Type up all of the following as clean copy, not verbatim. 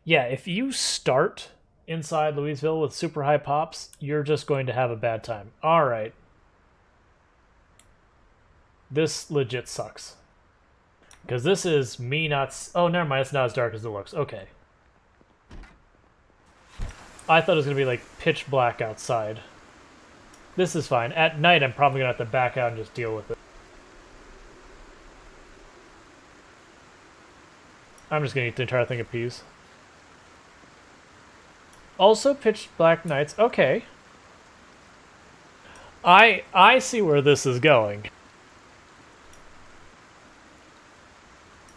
Yeah, if you start inside Louisville with super high pops, you're just going to have a bad time. All right. This legit sucks. Because this is me not... Oh, never mind. It's not as dark as it looks. Okay. I thought it was going to be like pitch black outside. This is fine. At night, I'm probably going to have to back out and just deal with it. I'm just going to eat the entire thing of peas. Also, pitch black nights. Okay. I see where this is going.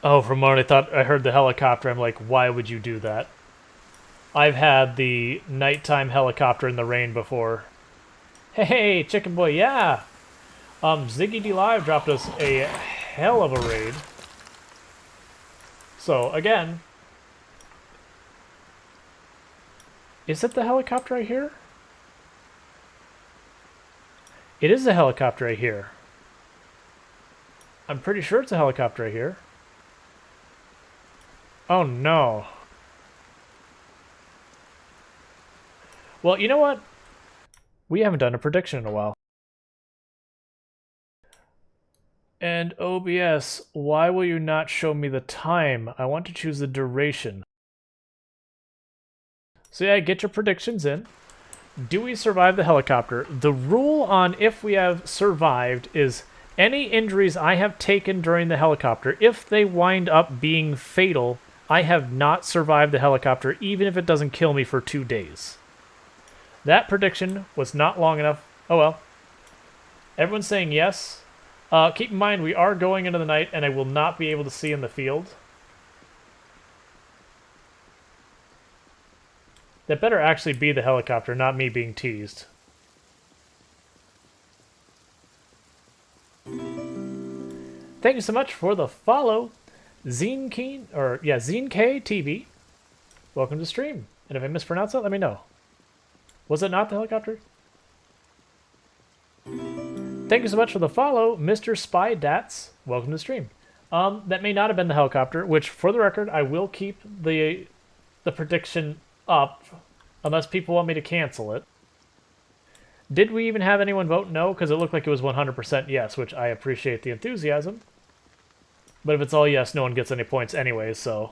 Oh, for a moment I thought I heard the helicopter. I'm like, why would you do that? I've had the nighttime helicopter in the rain before. Hey, Chicken Boy, yeah! Ziggy D Live dropped us a hell of a raid. So, again... Is it the helicopter I hear? It is a helicopter I hear. I'm pretty sure it's a helicopter I hear. Oh no. Well, you know what? We haven't done a prediction in a while. And OBS, why will you not show me the time? I want to choose the duration. So yeah, get your predictions in. Do we survive the helicopter? The rule on if we have survived is any injuries I have taken during the helicopter, if they wind up being fatal, I have not survived the helicopter, even if it doesn't kill me for 2 days. That prediction was not long enough. Oh well. Everyone's saying yes. Keep in mind, we are going into the night, and I will not be able to see in the field. That better actually be the helicopter, not me being teased. Thank you so much for the follow, Zine Keen, or yeah, Zine K TV. Welcome to stream. And if I mispronounce it, let me know. Was it not the helicopter? Thank you so much for the follow, Mr. Spy Dats. Welcome to stream. That may not have been the helicopter, which, for the record, I will keep the prediction up, unless people want me to cancel it. Did we even have anyone vote no? Because it looked like it was 100% yes, which I appreciate the enthusiasm. But if it's all yes, no one gets any points anyway, so...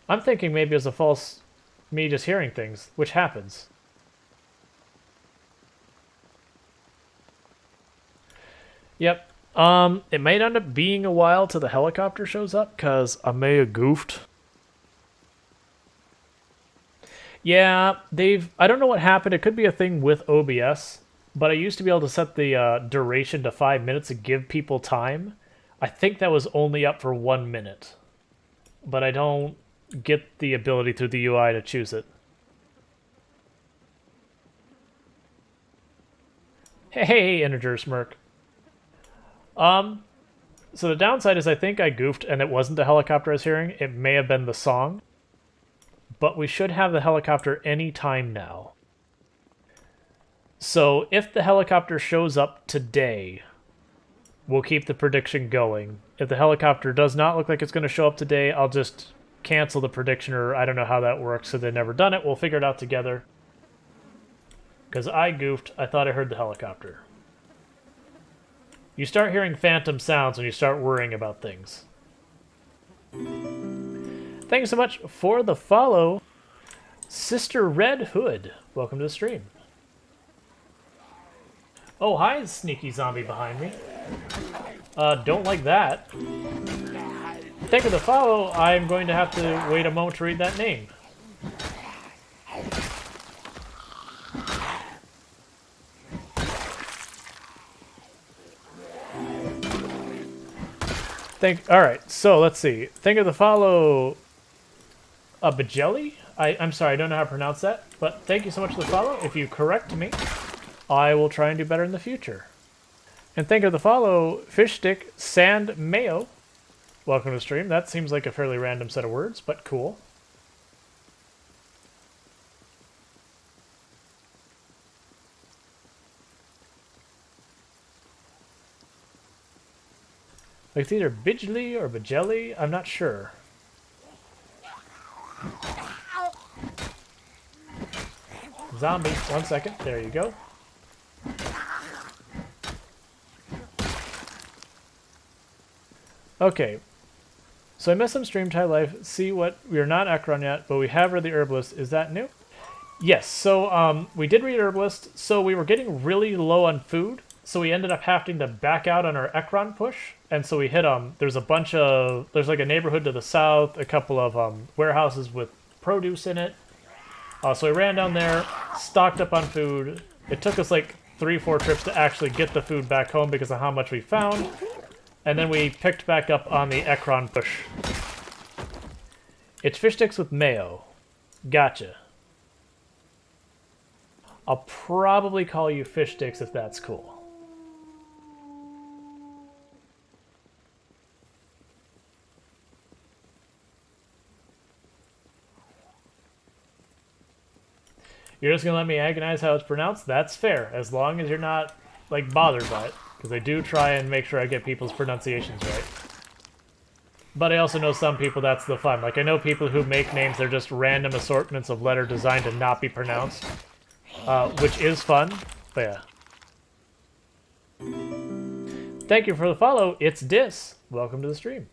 I'm thinking maybe it's a false... me just hearing things, which happens. Yep. It might end up being a while till the helicopter shows up, because I may have goofed. Yeah, I don't know what happened. It could be a thing with OBS, but I used to be able to set the duration to 5 minutes to give people time. I think that was only up for 1 minute. But I don't get the ability through the UI to choose it. Hey, integer smirk. So the downside is I think I goofed and it wasn't the helicopter I was hearing. It may have been the song. But we should have the helicopter any time now. So if the helicopter shows up today, we'll keep the prediction going. If the helicopter does not look like it's going to show up today, I'll just cancel the prediction, or I don't know how that works, so they've never done it. We'll figure it out together. Because I goofed. I thought I heard the helicopter. You start hearing phantom sounds when you start worrying about things. Thank you so much for the follow, Sister Red Hood. Welcome to the stream. Oh, hi, sneaky zombie behind me. Don't like that. Thank you for the follow. I'm going to have to wait a moment to read that name. Alright, so let's see. Thank you for the follow, Bajelli? I'm sorry, I don't know how to pronounce that, but thank you so much for the follow. If you correct me, I will try and do better in the future. And thank you for the follow, Fishstick Sand Mayo. Welcome to the stream. That seems like a fairly random set of words, but cool. Like it's either Bidgely or Bajelly, I'm not sure. Zombie, 1 second, there you go. Okay, so I missed some stream time life. See what, we are not Ekron yet, but we have read the Herbalist. Is that new? Yes, so we did read Herbalist, so we were getting really low on food, so we ended up having to back out on our Ekron push, and so we hit, there's a bunch of, there's like a neighborhood to the south, a couple of warehouses with produce in it. So we ran down there, stocked up on food. It took us like 3-4 trips to actually get the food back home because of how much we found. And then we picked back up on the Ekron push. It's fish sticks with mayo. Gotcha. I'll probably call you fish sticks if that's cool. You're just gonna let me agonize how it's pronounced? That's fair, as long as you're not, like, bothered by it. Because I do try and make sure I get people's pronunciations right. But I also know some people that's the fun. Like, I know people who make names, they're just random assortments of letter designed to not be pronounced. Which is fun, but yeah. Thank you for the follow, it's Dis. Welcome to the stream.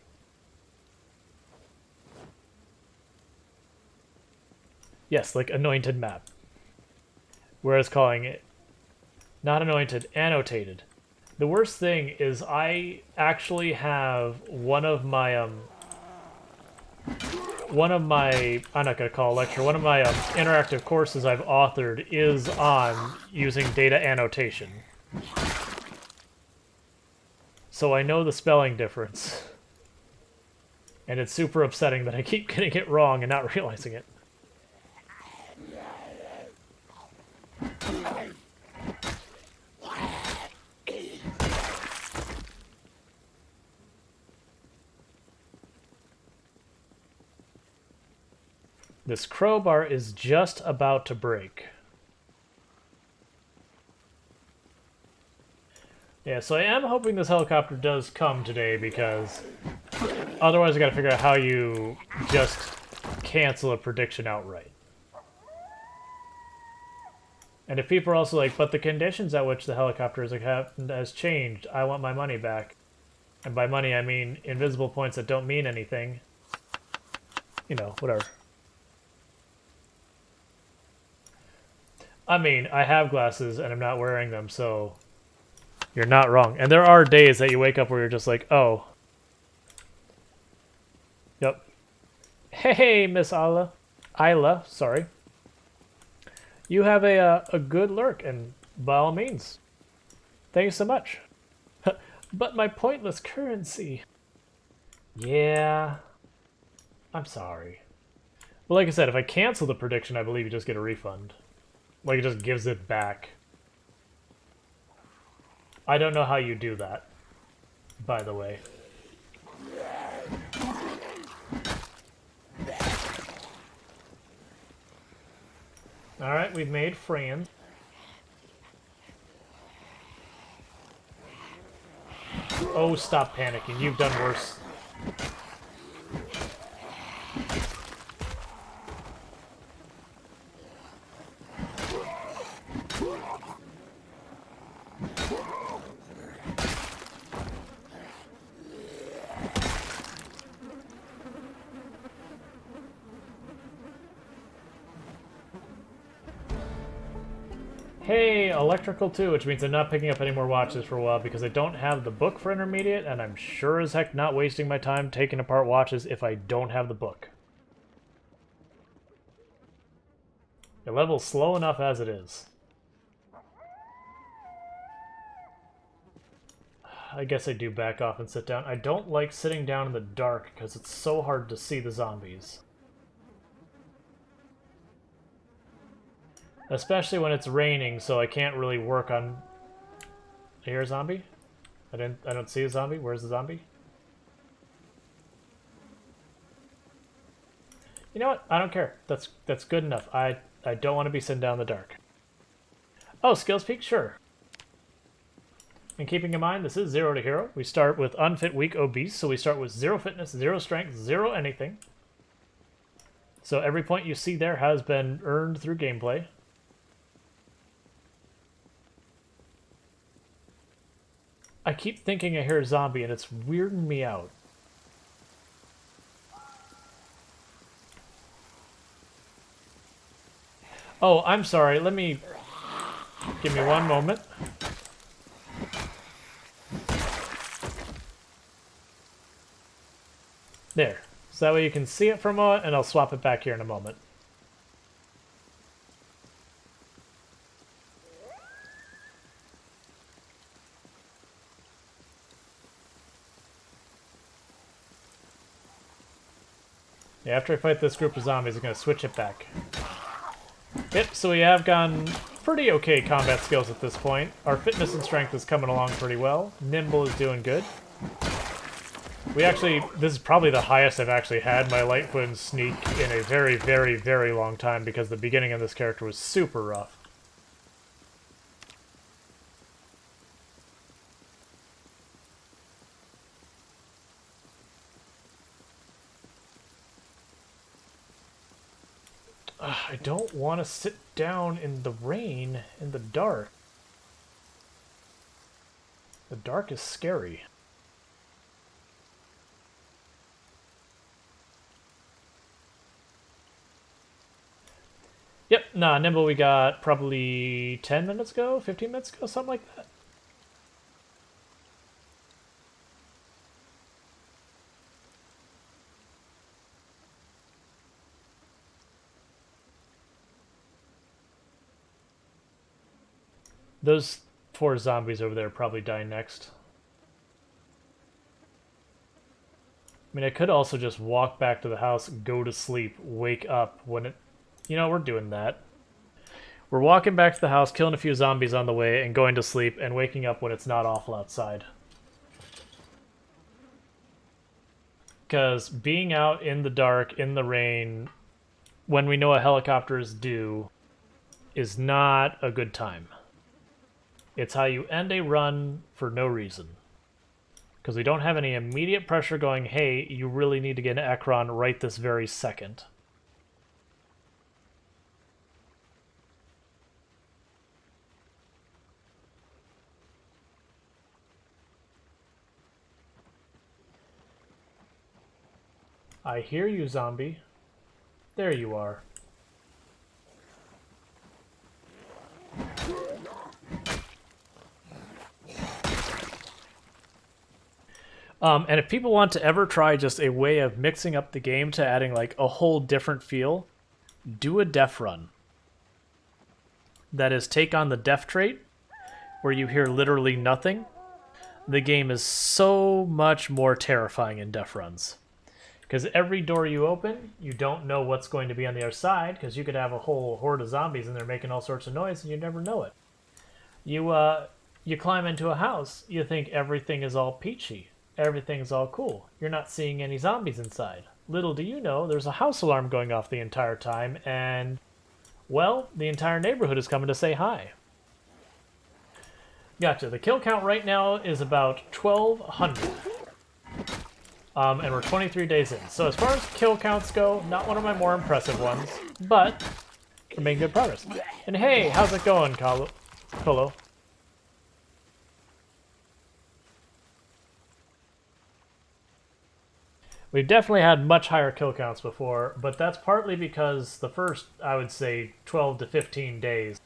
Yes, like anointed map. Whereas calling it not anointed, annotated. The worst thing is I actually have one of my I'm not gonna call a lecture, one of my interactive courses I've authored is on using data annotation. So I know the spelling difference. And it's super upsetting that I keep getting it wrong and not realizing it. This crowbar is just about to break. Yeah, so I am hoping this helicopter does come today because otherwise I gotta figure out how you just cancel a prediction outright. And if people are also like, but the conditions at which the helicopter has changed, I want my money back. And by money I mean invisible points that don't mean anything. You know, whatever. I mean, I have glasses and I'm not wearing them, so you're not wrong. And there are days that you wake up where you're just like, oh. Yep. Hey, Miss Isla, sorry. You have a good lurk, and by all means. Thank you so much. But my pointless currency. Yeah. I'm sorry. But like I said, if I cancel the prediction, I believe you just get a refund. Like, it just gives it back. I don't know how you do that, by the way. Alright, we've made friends. Oh, stop panicking. You've done worse. Hey, electrical too, which means I'm not picking up any more watches for a while because I don't have the book for intermediate, and I'm sure as heck not wasting my time taking apart watches if I don't have the book. The level's slow enough as it is. I guess I do back off and sit down. I don't like sitting down in the dark because it's so hard to see the zombies. Especially when it's raining, so I can't really work on... I hear a zombie? I don't see a zombie. Where's the zombie? You know what? I don't care. That's good enough. I don't want to be sitting down in the dark. Oh, skills peak? Sure. And keeping in mind, this is 0 to hero. We start with unfit, weak, obese, so we start with 0 fitness, 0 strength, 0 anything. So every point you see there has been earned through gameplay. I keep thinking I hear a zombie, and it's weirding me out. Oh, I'm sorry. Give me 1 moment. There. So that way you can see it for a moment, and I'll swap it back here in a moment. Yeah, after I fight this group of zombies, I'm going to switch it back. Yep, so we have gone pretty okay combat skills at this point. Our fitness and strength is coming along pretty well. Nimble is doing good. This is probably the highest I've actually had my Lightfoot and Sneak in a very, very, very long time because the beginning of this character was super rough. I don't want to sit down in the rain in the dark. The dark is scary. Yep, nah, Nimble we got probably 10 minutes ago, 15 minutes ago, something like that. Those 4 zombies over there probably die next. I mean, I could also just walk back to the house, go to sleep, wake up when it... You know, we're doing that. We're walking back to the house, killing a few zombies on the way, and going to sleep, and waking up when it's not awful outside. Because being out in the dark, in the rain, when we know a helicopter is due, is not a good time. It's how you end a run for no reason. Because we don't have any immediate pressure going, hey, you really need to get an Ekron right this very second. I hear you, zombie. There you are. And if people want to ever try just a way of mixing up the game to adding like a whole different feel, do a deaf run. That is, take on the deaf trait, where you hear literally nothing. The game is so much more terrifying in deaf runs. Because every door you open, you don't know what's going to be on the other side, because you could have a whole horde of zombies and they're making all sorts of noise and you never know it. You climb into a house, you think everything is all peachy. Everything's all cool. You're not seeing any zombies inside. Little do you know, there's a house alarm going off the entire time, and, well, the entire neighborhood is coming to say hi. Gotcha. The kill count right now is about 1,200. And we're 23 days in. So as far as kill counts go, not one of my more impressive ones, but we're making good progress. And hey, how's it going, Colo? We've definitely had much higher kill counts before, but that's partly because the first, I would say, 12 to 15 days,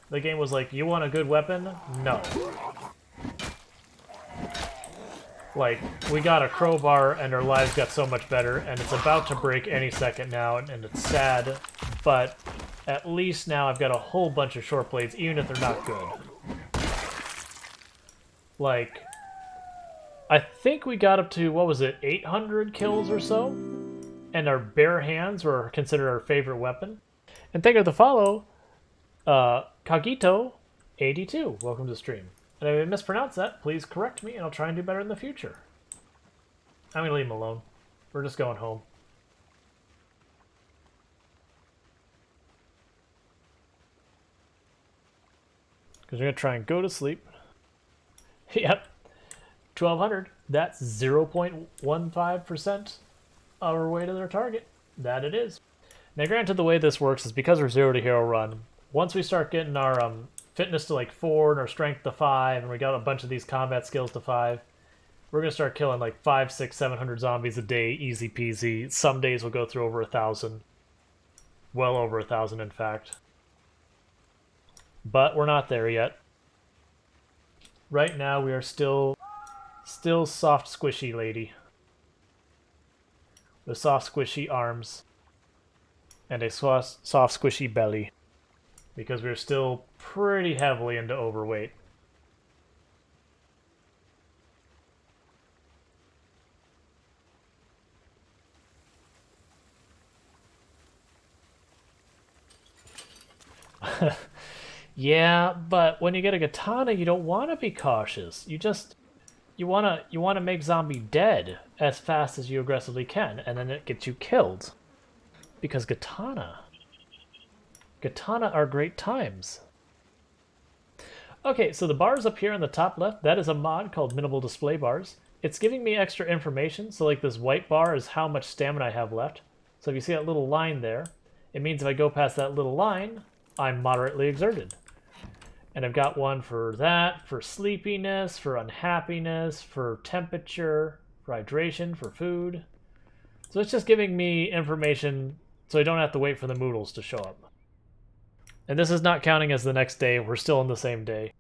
the game was like, you want a good weapon? No. Like, we got a crowbar and our lives got so much better, and it's about to break any second now, and it's sad, but at least now I've got a whole bunch of short blades, even if they're not good. Like, I think we got up to, what was it, 800 kills or so? And our bare hands were considered our favorite weapon. And thank you for the follow, Kagito82. Welcome to the stream. And if I mispronounce that, please correct me and I'll try and do better in the future. I'm going to leave him alone. We're just going home. Because we're going to try and go to sleep. Yep. 1200. That's 0.15% our way to their target. That it is. Now, granted, the way this works is because we're 0 to hero run, once we start getting our fitness to like 4 and our strength to 5, and we got a bunch of these combat skills to 5, we're going to start killing like 5, 6, 700 zombies a day, easy peasy. Some days we'll go through over 1,000. Well over 1,000, in fact. But we're not there yet. Right now we are still soft squishy lady. With soft squishy arms. And a soft squishy belly. Because we're still pretty heavily into overweight. Yeah, but when you get a katana, you don't want to be cautious. You wanna make zombie dead as fast as you aggressively can, and then it gets you killed. Because katana are great times. Okay, so the bars up here on the top left, that is a mod called Minimal Display Bars. It's giving me extra information, so like this white bar is how much stamina I have left. So if you see that little line there, it means if I go past that little line, I'm moderately exerted. And I've got one for that, for sleepiness, for unhappiness, for temperature, for hydration, for food. So it's just giving me information so I don't have to wait for the moodles to show up. And this is not counting as the next day. We're still in the same day.